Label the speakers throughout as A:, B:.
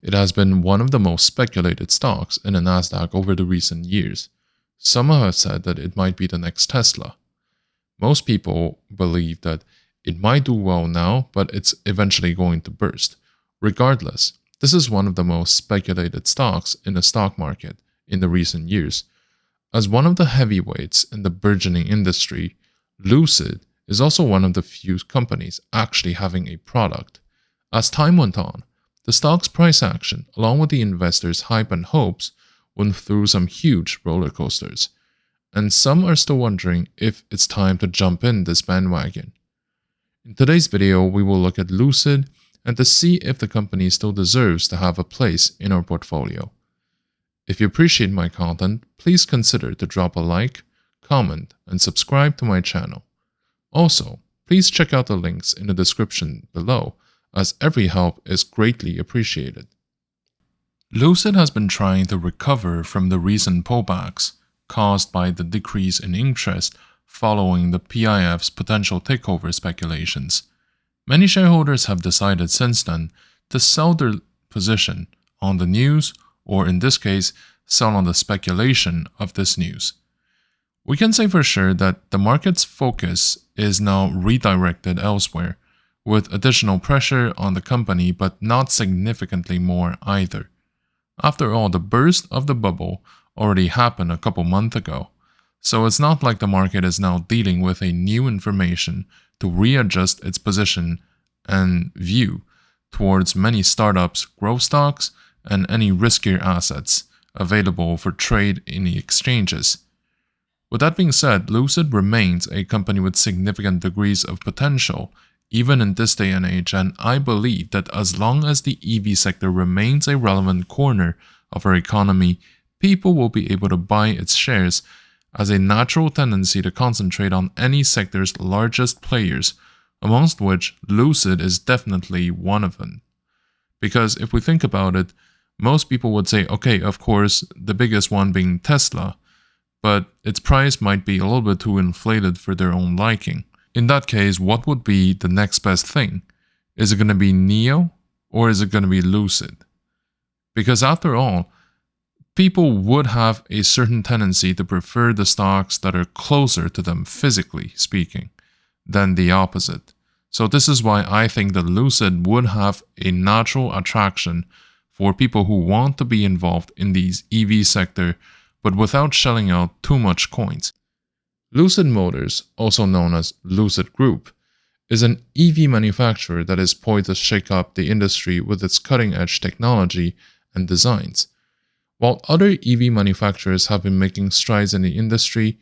A: It has been one of the most speculated stocks in the Nasdaq over the recent years. Some have said that it might be the next Tesla. Most people believe that it might do well now, but it's eventually going to burst. Regardless, this is one of the most speculated stocks in the stock market in the recent years. As one of the heavyweights in the burgeoning industry, Lucid is also one of the few companies actually having a product. As time went on, the stock's price action, along with the investors' hype and hopes, went through some huge roller coasters, and some are still wondering if it's time to jump in this bandwagon. In today's video, we will look at Lucid and to see if the company still deserves to have a place in our portfolio. If you appreciate my content, please consider to drop a like, comment, and subscribe to my channel. Also, please check out the links in the description below, as every help is greatly appreciated. Lucid has been trying to recover from the recent pullbacks caused by the decrease in interest following the PIF's potential takeover speculations. Many shareholders have decided since then to sell their position on the news, or in this case, sell on the speculation of this news. We can say for sure that the market's focus is now redirected elsewhere, with additional pressure on the company but not significantly more either. After all, the burst of the bubble already happened a couple months ago, so it's not like the market is now dealing with a new information to readjust its position and view towards many startups, growth stocks, and any riskier assets available for trade in the exchanges. With that being said, Lucid remains a company with significant degrees of potential even in this day and age, and I believe that as long as the EV sector remains a relevant corner of our economy, people will be able to buy its shares, as a natural tendency to concentrate on any sector's largest players, amongst which Lucid is definitely one of them. Because if we think about it, most people would say, okay, of course, the biggest one being Tesla, but its price might be a little bit too inflated for their own liking. In that case, what would be the next best thing? Is it going to be NIO or is it going to be Lucid? Because after all, people would have a certain tendency to prefer the stocks that are closer to them physically speaking than the opposite. So this is why I think that Lucid would have a natural attraction for people who want to be involved in the EV sector but without shelling out too much coins. Lucid Motors, also known as Lucid Group, is an EV manufacturer that is poised to shake up the industry with its cutting-edge technology and designs. While other EV manufacturers have been making strides in the industry,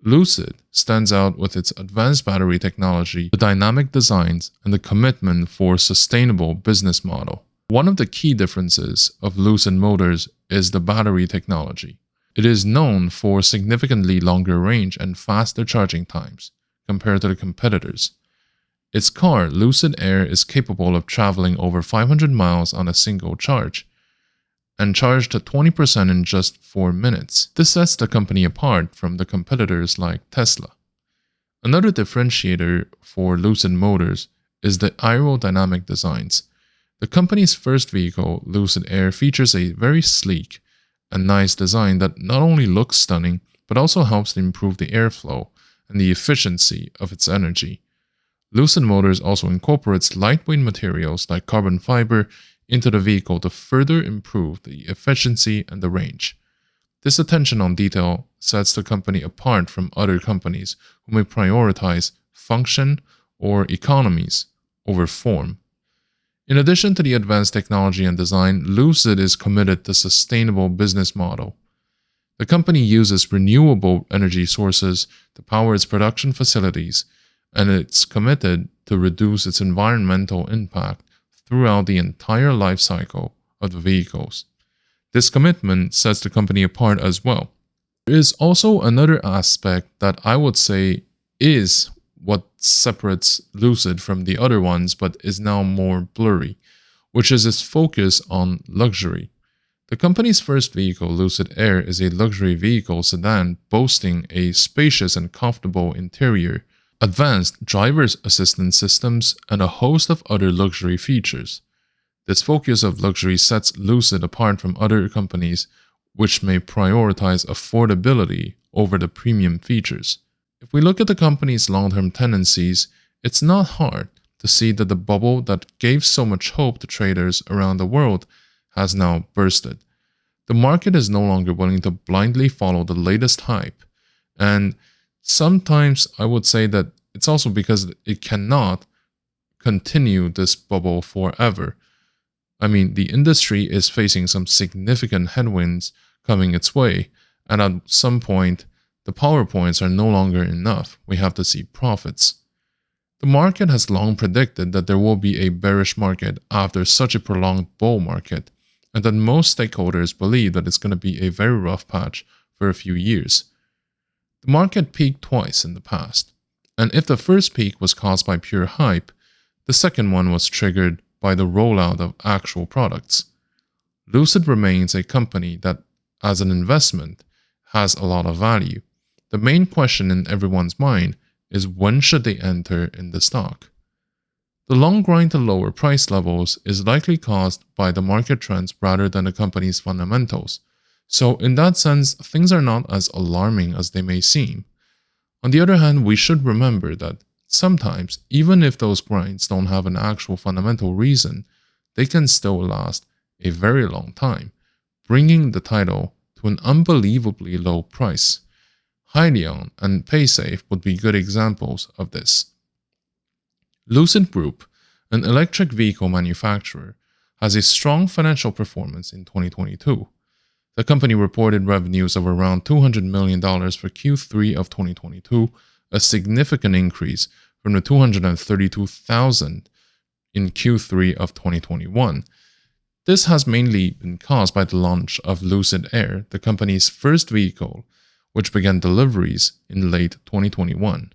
A: Lucid stands out with its advanced battery technology, the dynamic designs, and the commitment for sustainable business model. One of the key differences of Lucid Motors is the battery technology. It is known for significantly longer range and faster charging times compared to the competitors. Its car, Lucid Air, is capable of traveling over 500 miles on a single charge and charged to 20% in just 4 minutes. This sets the company apart from the competitors like Tesla. Another differentiator for Lucid Motors is the aerodynamic designs. The company's first vehicle, Lucid Air, features a very sleek and nice design that not only looks stunning, but also helps to improve the airflow and the efficiency of its energy. Lucid Motors also incorporates lightweight materials like carbon fiber into the vehicle to further improve the efficiency and the range. This attention on detail sets the company apart from other companies who may prioritize function or economies over form. In addition to the advanced technology and design, Lucid is committed to sustainable business model. The company uses renewable energy sources to power its production facilities, and it's committed to reduce its environmental impact throughout the entire life cycle of the vehicles. This commitment sets the company apart as well. There is also another aspect that I would say is what separates Lucid from the other ones but is now more blurry, which is its focus on luxury. The company's first vehicle, Lucid Air, is a luxury vehicle sedan boasting a spacious and comfortable interior, advanced driver's assistance systems, and a host of other luxury features. This focus of luxury sets Lucid apart from other companies which may prioritize affordability over the premium features. If we look at the company's long-term tendencies, it's not hard to see that the bubble that gave so much hope to traders around the world has now bursted. The market is no longer willing to blindly follow the latest hype, and sometimes I would say that it's also because it cannot continue this bubble forever. I mean, the industry is facing some significant headwinds coming its way, and at some point, the PowerPoints are no longer enough. We have to see profits. The market has long predicted that there will be a bearish market after such a prolonged bull market, and that most stakeholders believe that it's going to be a very rough patch for a few years. The market peaked twice in the past, and if the first peak was caused by pure hype, the second one was triggered by the rollout of actual products. Lucid remains a company that, as an investment, has a lot of value. The main question in everyone's mind is when should they enter in the stock? The long grind to lower price levels is likely caused by the market trends rather than the company's fundamentals. So in that sense, things are not as alarming as they may seem. On the other hand, we should remember that sometimes, even if those grinds don't have an actual fundamental reason, they can still last a very long time, bringing the title to an unbelievably low price. Hyliion and Paysafe would be good examples of this. Lucid Group, an electric vehicle manufacturer, has a strong financial performance in 2022. The company reported revenues of around $200 million for Q3 of 2022, a significant increase from the $232,000 in Q3 of 2021. This has mainly been caused by the launch of Lucid Air, the company's first vehicle, which began deliveries in late 2021.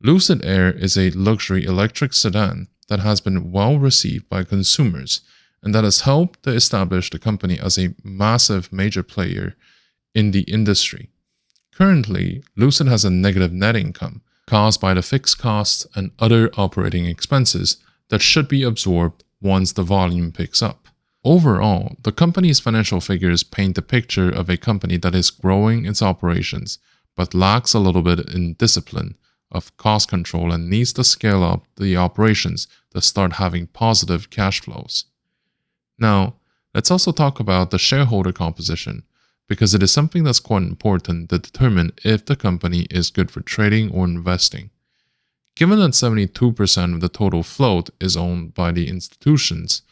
A: Lucid Air is a luxury electric sedan that has been well received by consumers and that has helped to establish the company as a massive major player in the industry. Currently, Lucid has a negative net income caused by the fixed costs and other operating expenses that should be absorbed once the volume picks up. Overall, the company's financial figures paint a picture of a company that is growing its operations but lacks a little bit in discipline of cost control and needs to scale up the operations to start having positive cash flows. Now, let's also talk about the shareholder composition, because it is something that's quite important to determine if the company is good for trading or investing. Given that 72% of the total float is owned by the institutions,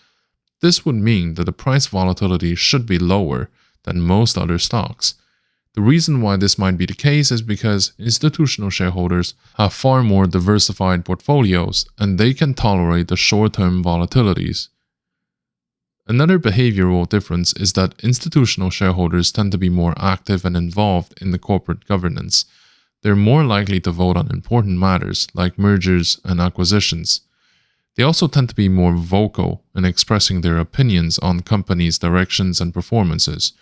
A: this would mean that the price volatility should be lower than most other stocks. The reason why this might be the case is because institutional shareholders have far more diversified portfolios and they can tolerate the short-term volatilities. Another behavioral difference is that institutional shareholders tend to be more active and involved in the corporate governance. They're more likely to vote on important matters like mergers and acquisitions. They also tend to be more vocal in expressing their opinions on companies' directions and performances.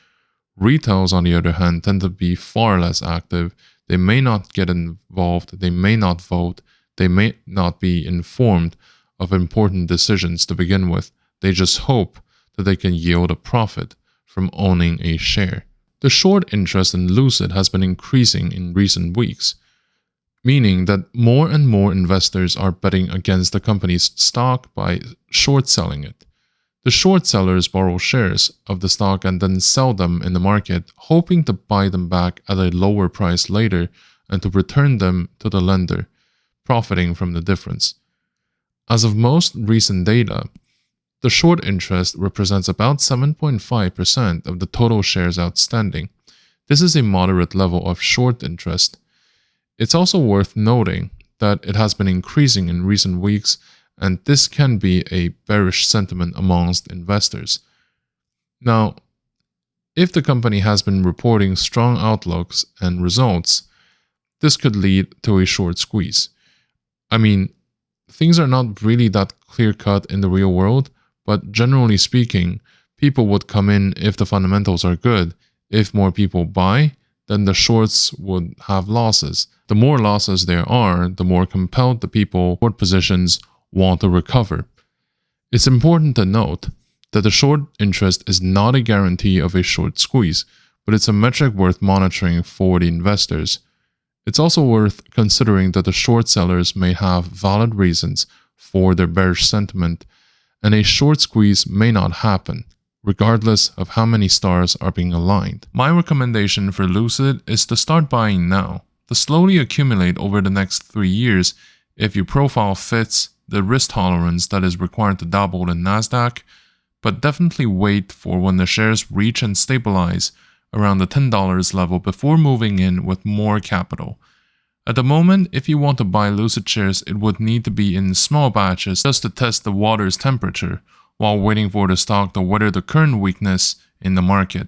A: Retails, on the other hand, tend to be far less active. They may not get involved, they may not vote, they may not be informed of important decisions to begin with. They just hope that they can yield a profit from owning a share. The short interest in Lucid has been increasing in recent weeks, meaning that more and more investors are betting against the company's stock by short selling it. The short sellers borrow shares of the stock and then sell them in the market, hoping to buy them back at a lower price later and to return them to the lender, profiting from the difference. As of most recent data, the short interest represents about 7.5% of the total shares outstanding. This is a moderate level of short interest. It's also worth noting that it has been increasing in recent weeks, and this can be a bearish sentiment amongst investors. Now, if the company has been reporting strong outlooks and results, this could lead to a short squeeze. I mean, things are not really that clear-cut in the real world, but generally speaking, people would come in if the fundamentals are good. If more people buy, then the shorts would have losses. The more losses there are, the more compelled the people short positions want to recover. It's important to note that the short interest is not a guarantee of a short squeeze, but it's a metric worth monitoring for the investors. It's also worth considering that the short sellers may have valid reasons for their bearish sentiment, and a short squeeze may not happen, regardless of how many stars are being aligned. My recommendation for Lucid is to start buying now, to slowly accumulate over the next 3 years if your profile fits the risk tolerance that is required to dabble in Nasdaq, but definitely wait for when the shares reach and stabilize around the $10 level before moving in with more capital. At the moment, if you want to buy Lucid shares, it would need to be in small batches just to test the water's temperature while waiting for the stock to weather the current weakness in the market.